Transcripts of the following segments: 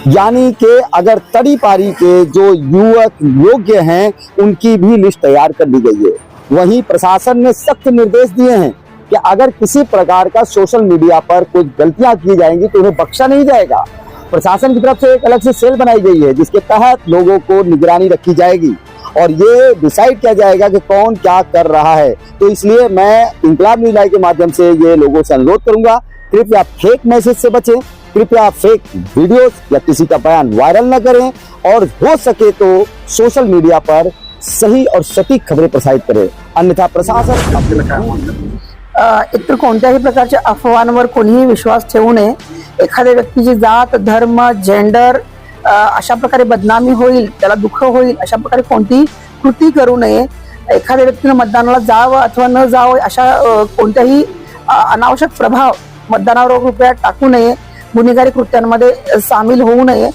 यानी कि अगर तड़ी पारी के जो युवक योग्य हैं उनकी भी लिस्ट तैयार कर दी गई है। वहीं प्रशासन ने सख्त निर्देश दिए हैं कि अगर किसी प्रकार का सोशल मीडिया पर कुछ गलतियां की जाएंगी तो उन्हें बख्शा नहीं जाएगा। प्रशासन की तरफ से एक अलग से सेल बनाई गई है जिसके तहत लोगों को निगरानी रखी जाएगी और ये डिसाइड किया जाएगा कि कौन क्या कर रहा है। तो इसलिए मैं इंकलाब न्यूज़ लाइव के माध्यम से ये लोगों से अनुरोध करूंगा, कृपया फेक मैसेज से बचें, कृपया फेक वीडियोस या किसी का बयान वायरल न करें और हो सके तो सोशल मीडिया पर सही और सटीक खबरें प्रसारित करें, अन्यथा प्रशासन इतर कोणत्याही प्रकारच्या अफवांवर कोणीही विश्वास ठेवू नये। एखाद्या व्यक्तीची जात, धर्म, जेंडर अशा प्रकारे बदनामी होईल, त्याला दुःख होईल अशा प्रकारे कोणतीही कृती करू नये। एखाद्या व्यक्तीने मतदानाला जावं अथवा न जावं अशा कोणत्याही अनावश्यक प्रभाव मतदानावर रुपया टाकू नये, गुन्हेगारी कृत्यांमध्ये सामील होऊ नये।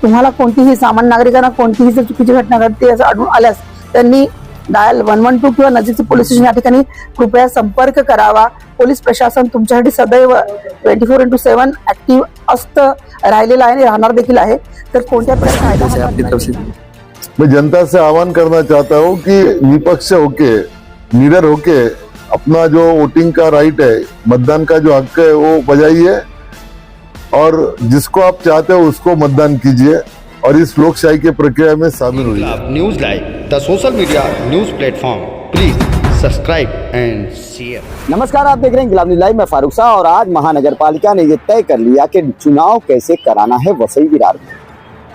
तुम्हाला कोणतीही सामान्य नागरिकांना कोणतीही जर चुकीची घटना घडते असं आढळून आल्यास त्यांनी डायल 112 किंवा नजीकचे पोलीस स्टेशन या ठिकाणी कृपया संपर्क करावा। पोलीस प्रशासन तुमच्यासाठी सदैव 24/7 ऍक्टिव्ह असतं, राहिलेलं आहे आणि राहणार देखील आहे। तर कोणत्या प्रकारे मैं जनता से आह्वान करना चाहता हूँ कि निपक्ष होके, निडर होके अपना जो वोटिंग का राइट है, मतदान का जो हक है वो बजाइए और जिसको आप चाहते हो उसको मतदान कीजिए और इस लोकशाही के प्रक्रिया में शामिल हुई। News live the social media news platform, please subscribe end share. नमस्कार, आप देख रहे हैं इंकलाब न्यूज़ लाइव में फारूक शाह। और आज महानगर पालिका ने ये तय कर लिया कि चुनाव कैसे कराना है वसई विरार में।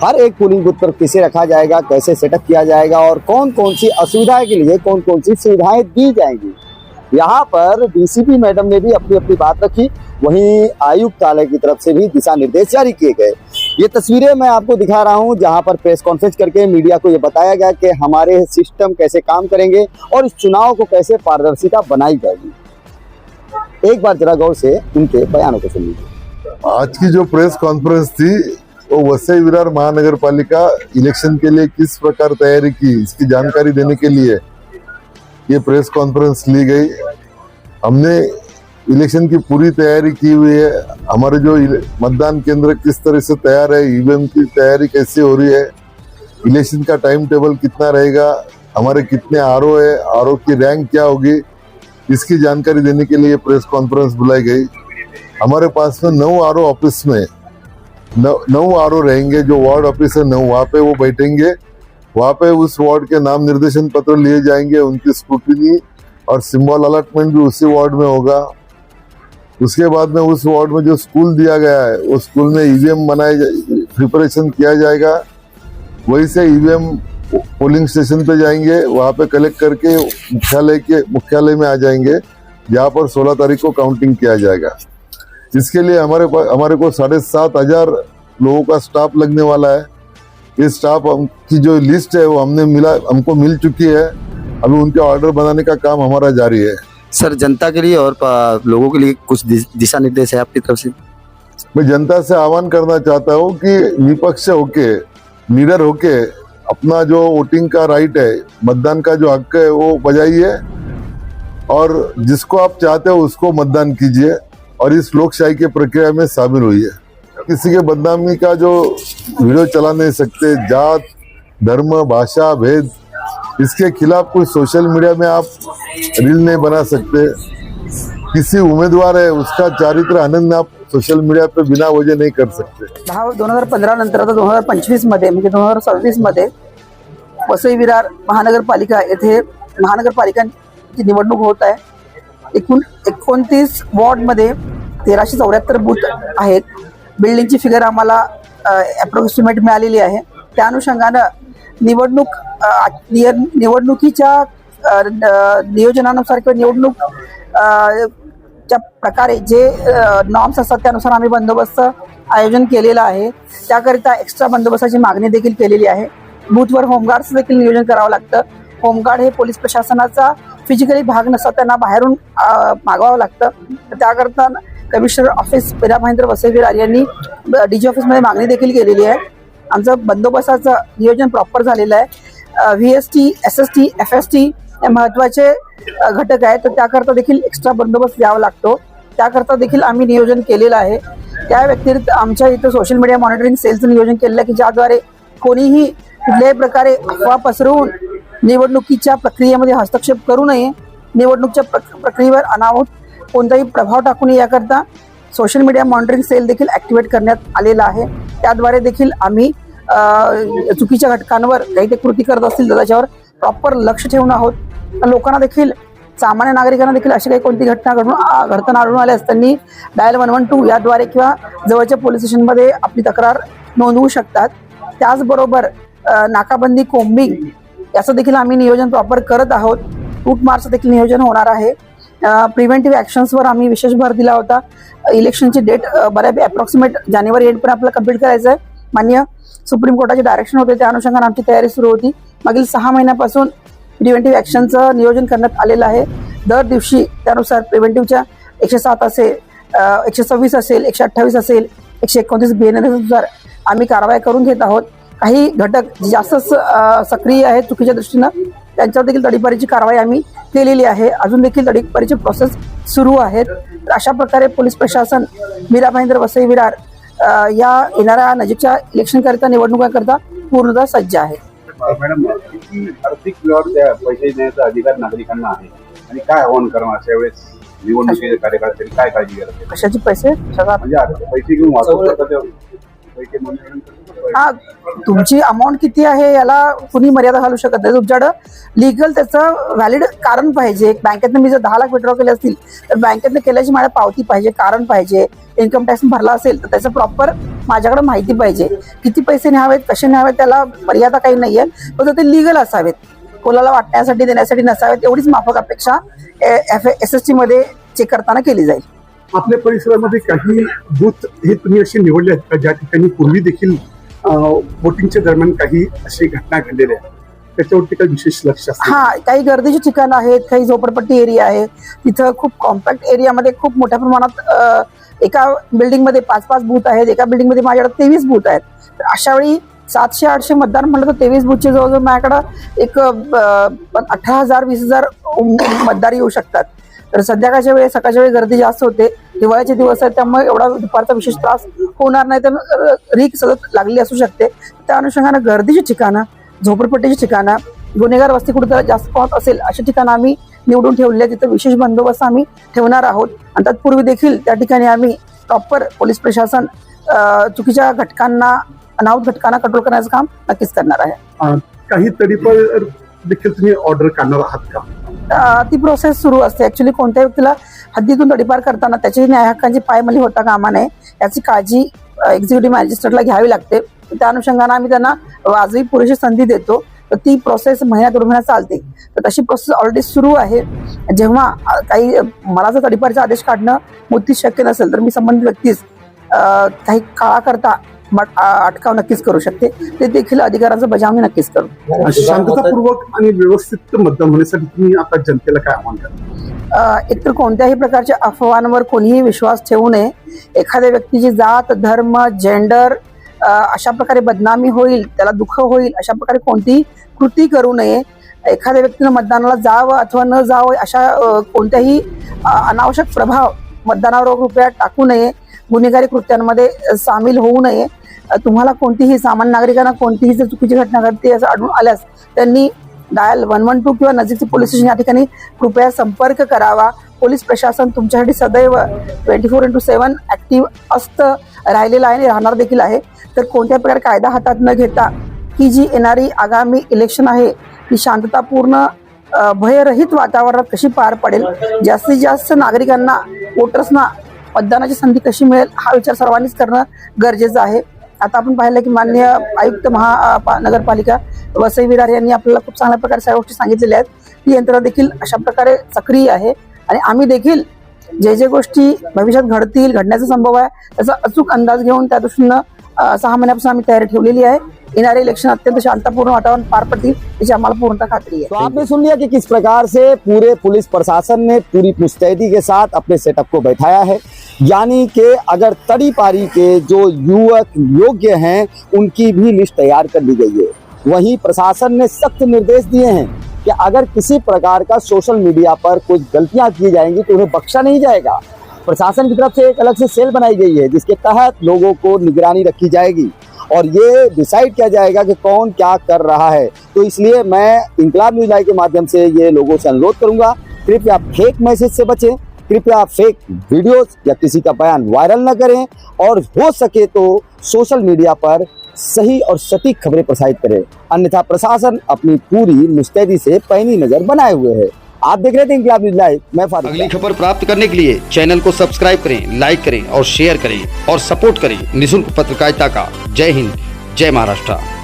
हर एक पोलिंग बूथ पर किसे रखा जाएगा, कैसे सेटअप किया जाएगा और कौन कौन सी असुविधाएं के लिए कौन कौन सी सुविधाएं दी जाएंगी। यहाँ पर डीसीपी मैडम ने भी अपनी अपनी बात रखी, वहीं आयुक्तालय की तरफ से भी दिशा निर्देश जारी किए गए। ये तस्वीरें मैं आपको दिखा रहा हूँ जहाँ पर प्रेस कॉन्फ्रेंस करके मीडिया को ये बताया गया कि हमारे सिस्टम कैसे काम करेंगे और इस चुनाव को कैसे पारदर्शिता बनाई जाएगी। एक बार जरा गौर से उनके बयानों को सुन लीजिए। आज की जो प्रेस कॉन्फ्रेंस थी वो वसई विरार महानगर पालिका इलेक्शन के लिए किस प्रकार तैयारी की इसकी जानकारी देने के लिए ये प्रेस कॉन्फ्रेंस ली गई। हमने इलेक्शन की पूरी तैयारी की हुई है। हमारे जो मतदान केंद्र किस तरह से तैयार है, ईवीएम की तैयारी कैसे हो रही है, इलेक्शन का टाइम टेबल कितना रहेगा, हमारे कितने आरओ है, आरओ की रैंक क्या होगी, इसकी जानकारी देने के लिए प्रेस कॉन्फ्रेंस बुलाई गई। हमारे पास में 9 आरओ ऑफिस में 9 आरओ रहेंगे। जो वार्ड ऑफिस है 9, वहाँ पे वो बैठेंगे। वहाँ पे उस वार्ड के नाम निर्देशन पत्र लिए जाएंगे, उनकी स्क्रूटिनी और सिंबल अलॉटमेंट भी उसी वार्ड में होगा। उसके बाद में उस वार्ड में जो स्कूल दिया गया है उस स्कूल में ईवीएम प्रिपरेशन किया जाएगा। वहीं से ईवीएम पोलिंग स्टेशन पे जाएंगे, वहाँ पे कलेक्ट करके मुख्यालय में आ जाएंगे जहाँ पर 16 तारीख को काउंटिंग किया जाएगा। इसके लिए हमारे को 7,500 लोगों का स्टाफ लगने वाला है। ये स्टाफ की जो लिस्ट है वो हमको मिल चुकी है। अभी उनके ऑर्डर बनाने का काम हमारा जारी है। सर, जनता के लिए और लोगों के लिए कुछ दिशा निर्देश है आपकी तरफ से? मैं जनता से आह्वान करना चाहता हूँ कि निपक्ष होके, निडर होके अपना जो वोटिंग का राइट है, मतदान का जो हक है वो बजाइए और जिसको आप चाहते हो उसको मतदान कीजिए और इस लोकशाही के प्रक्रिया में शामिल हुई। किसी के बदनामी का जो वीडियो चला नहीं सकते, जात, धर्म, भाषा, भेद, इसके खिलाफ कोई सोशल मीडिया में आप रील नहीं बना सकते। किसी उम्मीदवार है उसका चारित्र्य हनन आप सोशल मीडिया पे बिना वजह नहीं कर सकते। 2015 नंतर आता 2025 मध्ये म्हणजे 2026 मध्ये वसई विरार महानगरपालिका येथे महानगरपालिकांची निवडणूक होत आहे। एकूण 29 वॉर्ड मध्ये 1374 बूथ आहेत। बिल्डिंगची फिगर आम्हाला अप्रॉक्सिमेट मिळालेली आहे। त्या अनुषंगाने निवडणुकीच्या नियोजनानुसार किंवा निवडणूक च्या प्रकारे जे नॉर्म्स असतात त्यानुसार आम्ही बंदोबस्त आयोजन केलेलं आहे। त्याकरिता एक्स्ट्रा बंदोबस्ताची मागणी देखील केलेली आहे। बूथवर होमगार्ड्स देखील नियोजन करावं लागतं। होमगार्ड हे पोलीस प्रशासनाचा फिजिकली भाग नसतात, त्यांना बाहेरून मागवावं लागतं। त्याकरता कमिशनर ऑफिस पेरा महेंद्र वसई विरार यांनी डीजी ऑफिसमध्ये मागणी देखील केलेली आहे। आमचं बंदोबस्ताचं नियोजन प्रॉपर झालेलं आहे। व्हीएसटी, एसएसटी, एफएसटी हे महत्त्वाचे घटक आहेत, तर त्याकरता देखील एक्स्ट्रा बंदोबस्त द्यावा लागतो। त्याकरता देखील आम्ही नियोजन केलेलं आहे। त्या व्यतिरिक्त आमच्या इथं सोशल मीडिया मॉनिटरिंग सेलचं नियोजन केलेलं आहे की ज्याद्वारे कोणीही कुठल्याही प्रकारे अफवा पसरवून निवडणुकीच्या प्रक्रियेमध्ये हस्तक्षेप करू नये, निवडणुकीच्या प्रक्रियेवर अनाहूत कोणताही प्रभाव टाकू नये याकरता सोशल मीडिया मॉनिटरिंग सेल देखील ॲक्टिवेट करण्यात आलेला आहे. त्याद्वारे देखील आम्ही चुकीच्या घटकांवर काही ते कृती करत असतील तर त्याच्यावर प्रॉपर लक्ष ठेवून आहोत. लोकांना देखील, सामान्य नागरिकांना देखील अशी काही कोणती घटना घडताना आढळून आल्यास त्यांनी डायल 112 याद्वारे किंवा जवळच्या पोलीस स्टेशनमध्ये आपली तक्रार नोंदवू शकतात. त्याचबरोबर नाकाबंदी, कोम्बिंग याचं देखील आम्ही नियोजन प्रॉपर करत आहोत. रूट मार्च देखील नियोजन होणार आहे. प्रिव्हेंटिव्ह ॲक्शन्सवर आम्ही विशेष भर दिला होता. इलेक्शनची डेट बऱ्यापैकी अप्रॉक्सिमेट जानेवारी एंडपर्यंत आपल्याला कंप्लीट करायचं आहे. मान्य सुप्रीम कोर्टाचे डायरेक्शन होते, त्या अनुषंगाने आमची तयारी सुरू होती. मागील 6 महिन्यापासून प्रिव्हेंटिव्ह ॲक्शनचं नियोजन करण्यात आलेलं आहे. दर दिवशी त्यानुसार प्रिव्हेंटिव्हच्या 107 असेल, 126 असेल, 128 असेल, 129 BNSनुसार आम्ही कारवाई करून घेत आहोत. काही घटक जास्तच सक्रिय आहेत चुकीच्या दृष्टीनं, त्यांच्यावर देखील तडीपारीची कारवाई आम्ही केलेली आहे. अजून देखील तडीपारीची प्रोसेस सुरू आहेत. तर अशा प्रकारे पोलीस प्रशासन मीरा भाईंदर वसई विरार या येणाऱ्या नजीकच्या इलेक्शनकरिता, निवडणुकांकरिता पूर्णतः सज्ज आहे. मॅडम, किती आर्थिक व्यवहार त्या पैसे देण्याचा अधिकार नागरिकांना आहे आणि काय आव्हान करणार अशा वेळेस निवडणुकीचे कार्यकर्ते काय काळजी घ्यायला? कशाचे पैसे? म्हणजे पैसे घेऊन वाचवतात, पैसे मंजूर हा, तुमची अमाऊंट किती आहे याला कुणी मर्यादा घालू शकत नाही. तुमच्याकडं लिगल त्याचं व्हॅलिड कारण पाहिजे. बँकेतनं मी जर 10 लाख विड्रॉ केले असतील तर बँकेतनं केल्याची माझ्या पावती पाहिजे, कारण पाहिजे. इन्कम टॅक्स भरला असेल तर त्याचं प्रॉपर माझ्याकडे माहिती पाहिजे. किती पैसे न्यावेत, कसे न्यावेत त्याला मर्यादा काही नाहीये, पण ते लिगल असावेत, कोणाला वाटण्यासाठी देण्यासाठी नसावेत. एवढीच माफक अपेक्षा SST मध्ये चेक करताना केली जाईल. आपल्या परिसरामध्ये काही बूथ हे तुम्ही असे निवडले आहेत का ज्या ठिकाणी पूर्वी देखील वोटिंगच्या दरम्यान काही अशी घटना घडलेल्या आहेत, त्याच्यावरती काही विशेष लक्ष असतं? हा, काही गर्दीची ठिकाणं आहेत, काही झोपडपट्टी एरिया आहे, तिथं खूप कॉम्पॅक्ट एरियामध्ये खूप मोठ्या प्रमाणात एका बिल्डिंगमध्ये 5-5 बूथ आहेत, एका बिल्डिंगमध्ये माझ्याकडे 23 बूथ आहेत. तर अशा वेळी 700-800 मतदार म्हटलं तर 23 बूथचे जवळजवळ माझ्याकडं एक 18,000-20,000 मतदार येऊ शकतात. तर संध्याकाळच्या वेळी, सकाळच्या वेळी गर्दी जास्त होते. हिवाळ्याचे दिवस आहेत, त्यामुळे एवढा दुपारचा विशेष त्रास होणार नाही, तर रीक सतत लागली असू शकते. त्या अनुषंगानं गर्दीची ठिकाणं, झोपडपट्टीची ठिकाणं, गुन्हेगार वस्ती कुठेतरी जास्त पाहत असेल अशा ठिकाणं आम्ही निवडून ठेवले आहेत. तिथं विशेष बंदोबस्त आम्ही ठेवणार आहोत. आणि तत्पूर्वी देखील त्या ठिकाणी आम्ही प्रॉपर पोलीस प्रशासन चुकीच्या घटकांना, अनाहूत घटकांना कंट्रोल करण्याचं काम नक्कीच करणार आहे. काही तडीपार देखील तुम्ही ऑर्डर करणार आहात का? ती प्रोसेस सुरू असते. ऍक्च्युली कोणत्याही व्यक्तीला हद्दीतून तडीपार करताना त्याची न्याय हक्कांची पायमल्ली होता कामा नये याची काळजी एक्झिक्युटिव्ह मॅजिस्ट्रेटला घ्यावी लागते. त्या अनुषंगाने आम्ही त्यांना वाजवी पुरेशी संधी देतो. तर ती प्रोसेस महिन्यात 2 महिन्यात चालते. तर तशी प्रोसेस ऑलरेडी सुरू आहे. जेव्हा काही मला जर तडीपारचा आदेश काढणं मुद्दित शक्य नसेल तर मी संबंधित व्यक्तीस काही काळाकरता अटकाव नक्कीच करू शकते. ते देखील अधिकारांचं बजावणी नक्कीच करू. शांततापूर्वक आणि व्यवस्थित मतदान होण्यासाठी तुम्ही आता जनतेला काय आव्हान करा? एकतर कोणत्याही प्रकारच्या अफवांवर कोणीही विश्वास ठेवू नये. एखाद्या व्यक्तीची जात, धर्म, जेंडर अशा प्रकारे बदनामी होईल, त्याला दुःख होईल अशा प्रकारे कोणतीही कृती करू नये. एखाद्या व्यक्तीनं मतदानाला जावं अथवा न जावं अशा कोणत्याही अनावश्यक प्रभाव मतदानावर रुपया टाकू नये. गुन्हेगारी कृत्यांमध्ये सामील होऊ नये. तुम्हाला कोणतीही, सामान्य नागरिकांना कोणतीही जर चुकीची घटना घडते असं आढळून आल्यास त्यांनी डायल 112 किंवा नजीकचे पोलीस स्टेशन या ठिकाणी कृपया संपर्क करावा. पोलीस प्रशासन तुमच्यासाठी सदैव 24/7 ऍक्टिव्ह असतं, राहिलेलं आहे आणि राहणार देखील आहे. तर कोणत्या प्रकारे कायदा हातात न घेता ही जी येणारी आगामी इलेक्शन आहे ती शांततापूर्ण, भयरहित वातावरणात कशी पार पडेल, जास्तीत जास्त नागरिकांना, वोटर्सना मतदानाची संधी कशी मिळेल हा विचार सर्वांनीच करणं गरजेचं आहे. आता आपण पाहिलं की माननीय आयुक्त नगरपालिका वसई विरार यांनी आपल्याला खूप चांगल्या प्रकारे सगळ्या गोष्टी सांगितलेल्या आहेत. ही यंत्रणा देखील अशा प्रकारे सक्रिय आहे आणि आम्ही देखील जे गोष्टी भविष्यात घडतील, घडण्याचा संभव आहे त्याचा अचूक अंदाज घेऊन त्या दृष्टीनं 6 महिन्यापासून आम्ही तयारी ठेवलेली आहे. येणारे इलेक्शन अत्यंत शांतपूर्ण वातावरण पार पडतील याची आम्हाला पूर्णतः खात्री है। तो आपने सुन लिया कि किस प्रकार से पूरे पुलिस प्रशासन ने पूरी मुस्तैदी के साथ अपने सेटअप को बैठाया है। यानी कि अगर तड़ी पारी के जो युवक योग्य हैं उनकी भी लिस्ट तैयार कर ली गई है। वहीं प्रशासन ने सख्त निर्देश दिए हैं कि अगर किसी प्रकार का सोशल मीडिया पर कुछ गलतियां की जाएंगी तो उन्हें बख्शा नहीं जाएगा। प्रशासन की तरफ से एक अलग से सेल बनाई गई है जिसके तहत लोगों को निगरानी रखी जाएगी और ये डिसाइड किया जाएगा कि कौन क्या कर रहा है। तो इसलिए मैं इंकलाब न्यूज़ लाइव के माध्यम से ये लोगों से अनुरोध करूंगा, कृपया फेक मैसेज से बचें, कृपया फेक वीडियोस या किसी का बयान वायरल न करें और हो सके तो सोशल मीडिया पर सही और सटीक खबरें प्रसारित करें, अन्यथा प्रशासन अपनी पूरी मुस्तैदी से पैनी नजर बनाए हुए है। आप देख रहे थे इंकलाब न्यूज़ लाइव, मैं फारूक। अगली खबर प्राप्त करने के लिए चैनल को सब्सक्राइब करें, लाइक करें और शेयर करें और सपोर्ट करें निःशुल्क पत्रकारिता का। जय हिंद, जय महाराष्ट्र।